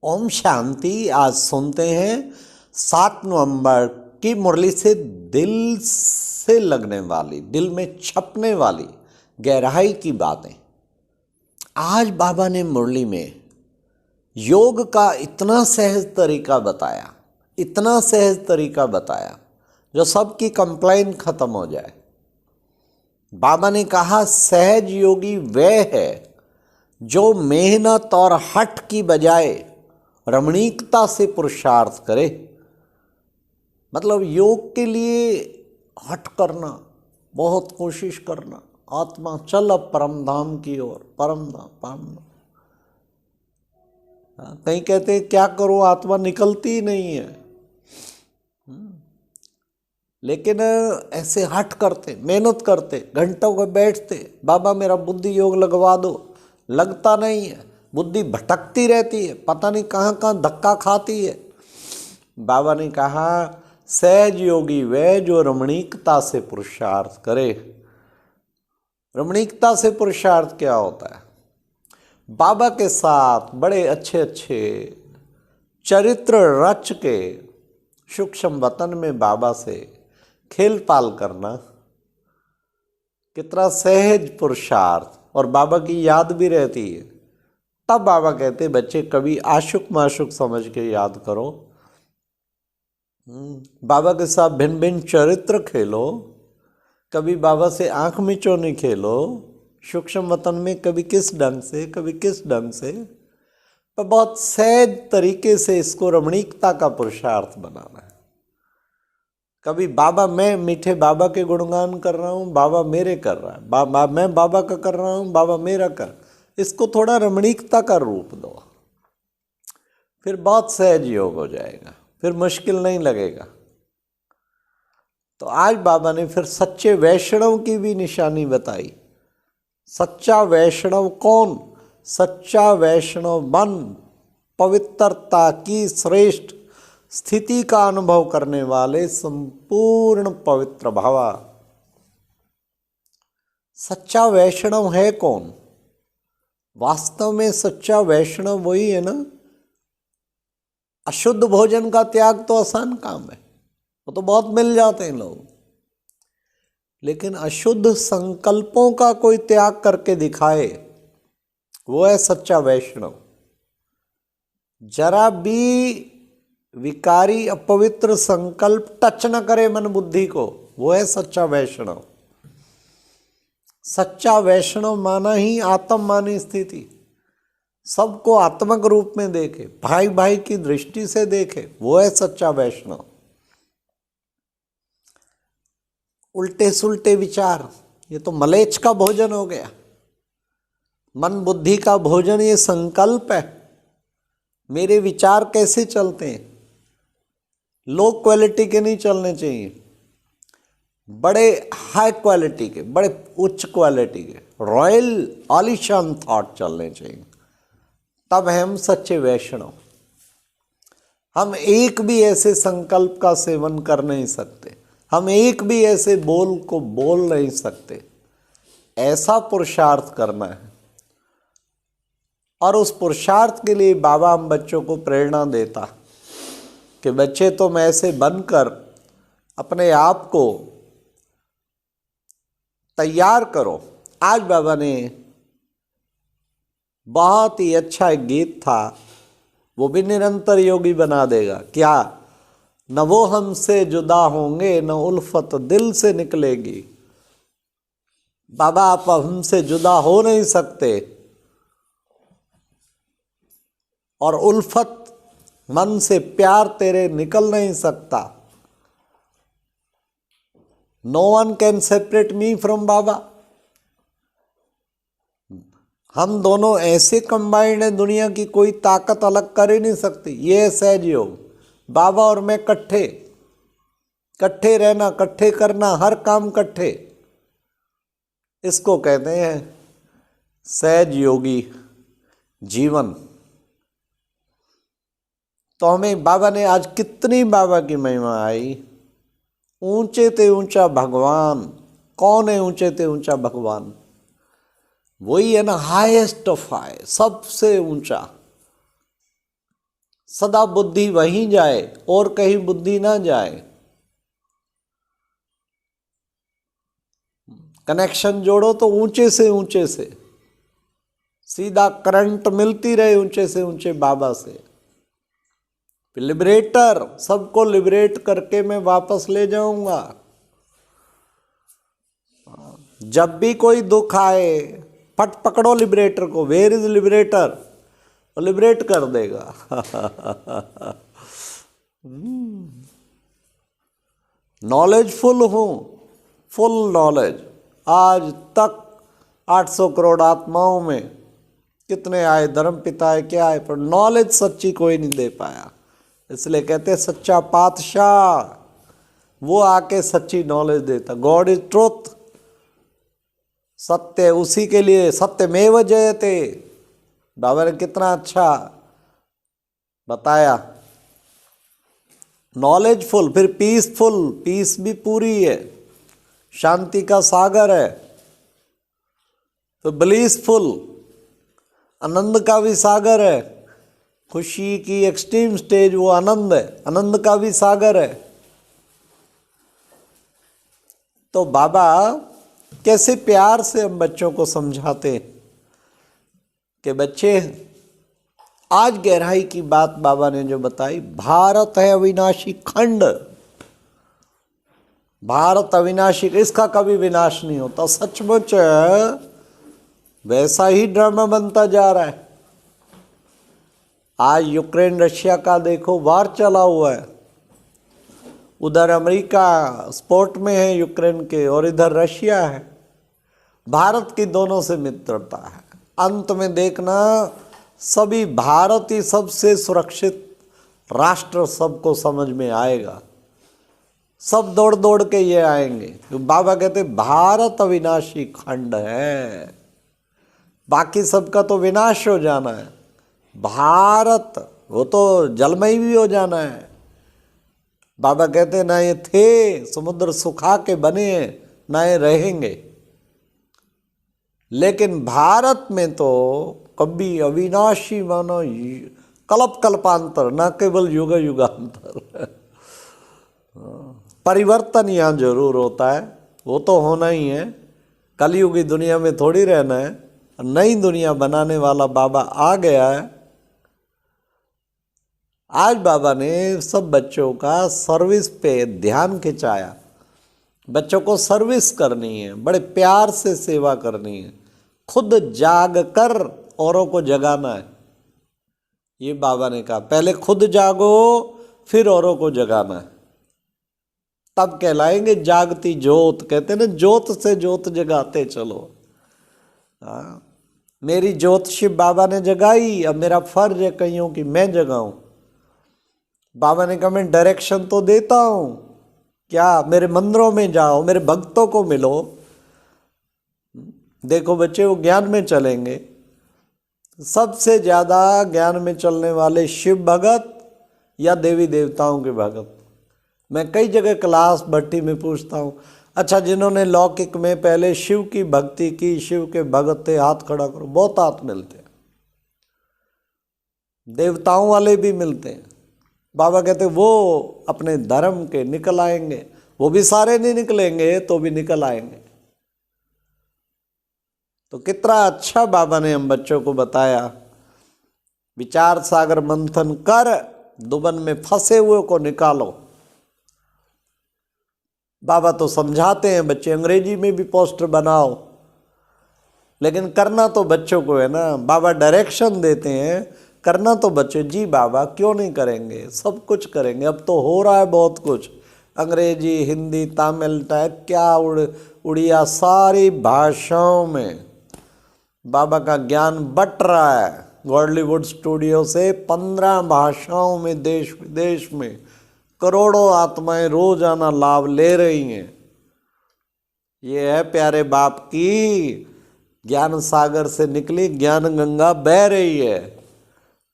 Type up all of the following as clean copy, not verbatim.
ओम शांति। आज सुनते हैं 7 नवंबर की मुरली से दिल से लगने वाली, दिल में छपने वाली गहराई की बातें। आज बाबा ने मुरली में योग का इतना सहज तरीका बताया, इतना सहज तरीका बताया जो सबकी कंप्लेन खत्म हो जाए। बाबा ने कहा सहज योगी वह है जो मेहनत और हठ की बजाय रमणीकता से पुरुषार्थ करे। मतलब योग के लिए हठ करना, बहुत कोशिश करना, आत्मा चल अब परम धाम की ओर, परम धाम परम धाम। कहीं कहते हैं क्या करो, आत्मा निकलती ही नहीं है। लेकिन ऐसे हठ करते, मेहनत करते, घंटों को बैठते, बाबा मेरा बुद्धि योग लगवा दो, लगता नहीं है, बुद्धि भटकती रहती है, पता नहीं कहाँ कहाँ धक्का खाती है। बाबा ने कहा सहज योगी वह जो रमणीकता से पुरुषार्थ करे। रमणीकता से पुरुषार्थ क्या होता है? बाबा के साथ बड़े अच्छे अच्छे चरित्र रच के सूक्ष्म वतन में बाबा से खेल पाल करना कितना सहज पुरुषार्थ, और बाबा की याद भी रहती है। तब बाबा कहते बच्चे कभी आशुक माशुक समझ के याद करो। बाबा के साथ भिन्न भिन्न चरित्र खेलो, कभी बाबा से आंख मिचौनी खेलो सूक्ष्म वतन में, कभी किस ढंग से, कभी किस ढंग से, पर बहुत सहज तरीके से इसको रमणीकता का पुरुषार्थ बनाना है। कभी बाबा, मैं मीठे बाबा के गुणगान कर रहा हूँ, बाबा मेरे कर रहा है, मैं बाबा का कर रहा हूँ, बाबा मेरा कर, इसको थोड़ा रमणीकता का रूप दो, फिर बहुत सहज योग हो जाएगा, फिर मुश्किल नहीं लगेगा। तो आज बाबा ने फिर सच्चे वैष्णव की भी निशानी बताई। सच्चा वैष्णव कौन? सच्चा वैष्णव मन पवित्रता की श्रेष्ठ स्थिति का अनुभव करने वाले संपूर्ण पवित्र भावा। सच्चा वैष्णव है कौन? वास्तव में सच्चा वैष्णव वही है ना। अशुद्ध भोजन का त्याग तो आसान काम है, वो तो बहुत मिल जाते हैं लोग, लेकिन अशुद्ध संकल्पों का कोई त्याग करके दिखाए, वो है सच्चा वैष्णव। जरा भी विकारी अपवित्र संकल्प टच न करे मन बुद्धि को, वो है सच्चा वैष्णव। सच्चा वैष्णव माना ही आत्म मानी स्थिति, सबको आत्मक रूप में देखे, भाई भाई की दृष्टि से देखे, वो है सच्चा वैष्णव। उल्टे सुलटे विचार, ये तो मलेच्छ का भोजन हो गया। मन बुद्धि का भोजन ये संकल्प है। मेरे विचार कैसे चलते हैं? लो क्वालिटी के नहीं चलने चाहिए, बड़े हाई क्वालिटी के, बड़े उच्च क्वालिटी के, रॉयल आलीशान थॉट चलने चाहिए। तब है हम सच्चे वैष्णव। हम एक भी ऐसे संकल्प का सेवन कर नहीं सकते, हम एक भी ऐसे बोल को बोल नहीं सकते। ऐसा पुरुषार्थ करना है, और उस पुरुषार्थ के लिए बाबा हम बच्चों को प्रेरणा देता कि बच्चे तुम ऐसे बनकर अपने आप को तैयार करो। आज बाबा ने बहुत ही अच्छा एक गीत था, वो भी निरंतर योगी बना देगा। क्या? न वो हमसे जुदा होंगे, न उल्फत दिल से निकलेगी। बाबा आप हमसे जुदा हो नहीं सकते, और उल्फत मन से प्यार तेरे निकल नहीं सकता। No one can separate me from Baba. हम दोनों ऐसे कंबाइंड हैं, दुनिया की कोई ताकत अलग कर ही नहीं सकती। ये है सहज योग। बाबा और मैं कट्ठे, कट्ठे रहना, कट्ठे करना, हर काम कट्ठे, इसको कहते हैं सहज योगी जीवन। तो हमें बाबा ने आज कितनी बाबा की महिमा आई। ऊंचे ते ऊंचा भगवान कौन है? ऊंचे ते ऊंचा भगवान वही है ना, हाईएस्ट ऑफ हाई, सबसे ऊंचा। सदा बुद्धि वहीं जाए और कहीं बुद्धि ना जाए। कनेक्शन जोड़ो तो ऊंचे से सीधा करंट मिलती रहे ऊंचे से ऊंचे बाबा से। लिबरेटर, सबको लिबरेट करके मैं वापस ले जाऊंगा। जब भी कोई दुख आए फट पकड़ो लिबरेटर को, वेयर इज लिबरेटर, लिबरेट कर देगा। नॉलेजफुल हूं, फुल नॉलेज। आज तक 800 करोड़ आत्माओं में कितने आए, धर्म पिता है, क्या है, पर नॉलेज सच्ची कोई नहीं दे पाया। इसलिए कहते हैं सच्चा पातशाह वो आके सच्ची नॉलेज देता। गॉड इज ट्रुथ, सत्य उसी के लिए, सत्यमेव जयते। बाबा ने कितना अच्छा बताया। नॉलेजफुल, फिर पीसफुल, पीस भी पूरी है, शांति का सागर है। तो ब्लीसफुल, आनंद का भी सागर है, खुशी की एक्सट्रीम स्टेज वो आनंद है, आनंद का भी सागर है। तो बाबा कैसे प्यार से हम बच्चों को समझाते हैं कि बच्चे, आज गहराई की बात बाबा ने जो बताई, भारत है अविनाशी खंड, भारत अविनाशी, इसका कभी विनाश नहीं होता। सचमुच वैसा ही ड्रामा बनता जा रहा है। आज यूक्रेन रशिया का देखो, वार चला हुआ है। उधर अमेरिका सपोर्ट में है यूक्रेन के और इधर रशिया है। भारत की दोनों से मित्रता है। अंत में देखना सभी भारत ही सबसे सुरक्षित राष्ट्र सबको समझ में आएगा। सब दौड़ दौड़ के ये आएंगे। तो बाबा कहते भारत अविनाशी खंड है, बाकी सबका तो विनाश हो जाना है। भारत वो तो जलमय भी हो जाना है। बाबा कहते ना ये थे समुद्र सुखा के बने, ना ये रहेंगे। लेकिन भारत में तो कभी अविनाशी मानो कल्प कल्पांतर, ना केवल युग युगांतर। परिवर्तन यहाँ जरूर होता है, वो तो होना ही है। कलयुगी दुनिया में थोड़ी रहना है। नई दुनिया बनाने वाला बाबा आ गया है। आज बाबा ने सब बच्चों का सर्विस पे ध्यान खिंचाया। बच्चों को सर्विस करनी है, बड़े प्यार से सेवा करनी है, खुद जाग कर औरों को जगाना है। ये बाबा ने कहा पहले खुद जागो फिर औरों को जगाना है, तब कहलाएंगे जागती जोत। कहते ना जोत से जोत जगाते चलो। मेरी जोत शिव बाबा ने जगाई, अब मेरा फर्ज है कईयों की मैं जगाऊं। बाबा ने कहा मैं डायरेक्शन तो देता हूं, क्या मेरे मंदिरों में जाओ, मेरे भक्तों को मिलो। देखो बच्चे वो ज्ञान में चलेंगे। सबसे ज़्यादा ज्ञान में चलने वाले शिव भगत या देवी देवताओं के भगत। मैं कई जगह क्लास भट्टी में पूछता हूँ, अच्छा जिन्होंने लौकिक में पहले शिव की भक्ति की, शिव के भगत थे, हाथ खड़ा करो। बहुत हाथ मिलते हैं, देवताओं वाले भी मिलते हैं। बाबा कहते वो अपने धर्म के निकल आएंगे, वो भी सारे नहीं निकलेंगे तो भी निकल आएंगे। तो कितना अच्छा बाबा ने हम बच्चों को बताया। विचार सागर मंथन कर दुबन में फंसे हुए को निकालो। बाबा तो समझाते हैं, बच्चे अंग्रेजी में भी पोस्टर बनाओ, लेकिन करना तो बच्चों को है ना। बाबा डायरेक्शन देते हैं, करना तो बच्चे। जी बाबा क्यों नहीं करेंगे, सब कुछ करेंगे। अब तो हो रहा है बहुत कुछ, अंग्रेजी, हिंदी, तमिल, टाइप क्या उड़िया, सारी भाषाओं में बाबा का ज्ञान बट रहा है। बॉलीवुड स्टूडियो से 15 भाषाओं में देश विदेश में करोड़ों आत्माएं रोजाना लाभ ले रही हैं। ये है प्यारे बाप की ज्ञान सागर से निकली ज्ञान गंगा बह रही है,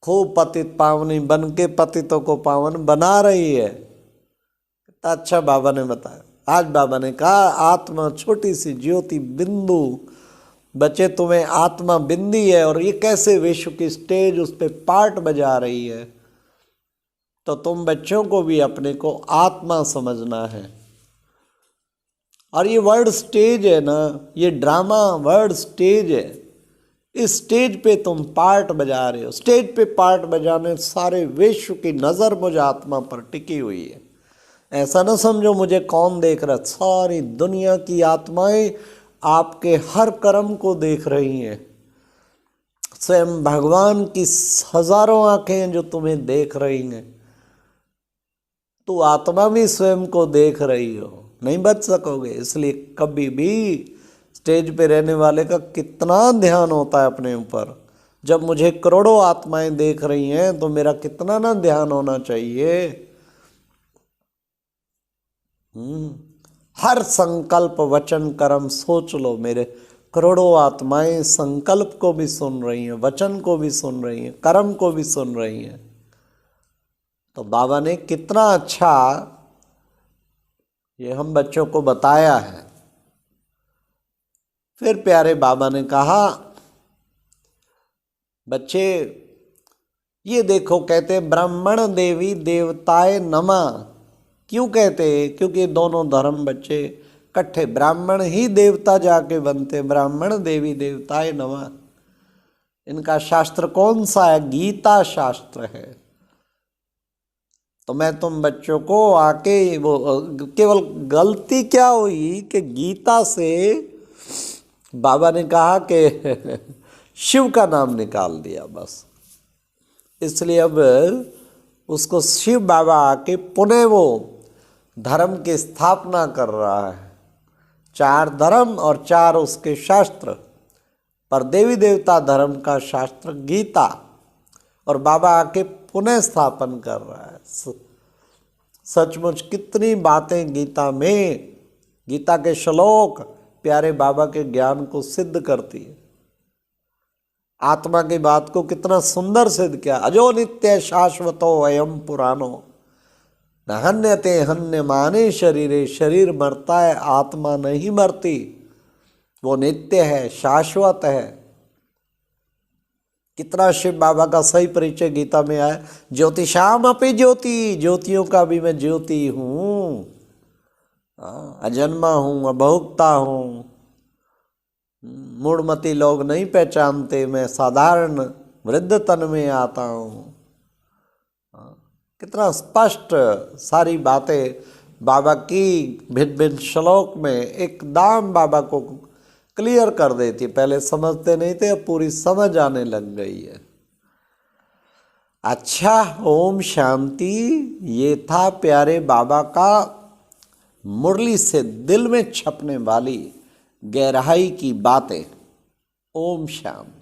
खूब पतित पावनी बन के पतितों को पावन बना रही है। कितना अच्छा बाबा ने बताया। आज बाबा ने कहा आत्मा छोटी सी ज्योति बिंदु, बच्चे तुम्हें आत्मा बिंदी है और ये कैसे विश्व की स्टेज उस पर पार्ट बजा रही है। तो तुम बच्चों को भी अपने को आत्मा समझना है। और ये वर्ड स्टेज है ना, ये ड्रामा वर्ड स्टेज है। इस स्टेज पे तुम पार्ट बजा रहे हो। स्टेज पे पार्ट बजाने सारे विश्व की नज़र मुझे आत्मा पर टिकी हुई है। ऐसा ना समझो मुझे कौन देख रहा, सारी दुनिया की आत्माएं आपके हर कर्म को देख रही हैं। स्वयं भगवान की हजारों आंखें जो तुम्हें देख रही हैं। तो आत्मा भी स्वयं को देख रही हो, नहीं बच सकोगे। इसलिए कभी भी स्टेज पे रहने वाले का कितना ध्यान होता है अपने ऊपर। जब मुझे करोड़ों आत्माएं देख रही हैं तो मेरा कितना ना ध्यान होना चाहिए। हर संकल्प वचन कर्म सोच लो, मेरे करोड़ों आत्माएं संकल्प को भी सुन रही हैं, वचन को भी सुन रही हैं, कर्म को भी सुन रही हैं। तो बाबा ने कितना अच्छा ये हम बच्चों को बताया है। फिर प्यारे बाबा ने कहा, बच्चे ये देखो, कहते ब्राह्मण देवी देवताए नमः। क्यों कहते? क्योंकि दोनों धर्म बच्चे इकट्ठे, ब्राह्मण ही देवता जाके बनते। ब्राह्मण देवी देवताए नमः। इनका शास्त्र कौन सा है? गीता शास्त्र है। तो मैं तुम बच्चों को आके वो केवल गलती क्या हुई कि गीता से बाबा ने कहा कि शिव का नाम निकाल दिया बस। इसलिए अब उसको शिव बाबा आके पुनः वो धर्म की स्थापना कर रहा है। 4 धर्म और 4 उसके शास्त्र, पर देवी देवता धर्म का शास्त्र गीता, और बाबा आके पुनः स्थापन कर रहा है। सचमुच कितनी बातें गीता में, गीता के श्लोक प्यारे बाबा के ज्ञान को सिद्ध करती है। आत्मा की बात को कितना सुंदर सिद्ध किया। अजो नित्य शाश्वतो अयम पुरानो, न हन्यते हन्य माने शरीरे। शरीर मरता है, आत्मा नहीं मरती, वो नित्य है, शाश्वत है। कितना शिव बाबा का सही परिचय गीता में आया। ज्योतिषाम अपि ज्योति, ज्योतियों का भी मैं ज्योति हूँ, अजन्मा हूँ, अभोक्ता हूँ। मूढ़मती लोग नहीं पहचानते, मैं साधारण वृद्ध तन में आता हूँ। कितना स्पष्ट सारी बातें बाबा की भिन्न भिन्न श्लोक में एकदम बाबा को क्लियर कर देती। पहले समझते नहीं थे, अब पूरी समझ आने लग गई है। अच्छा, ओम शांति। ये था प्यारे बाबा का मुरली से दिल में छपने वाली गहराई की बातें। ओम शांति।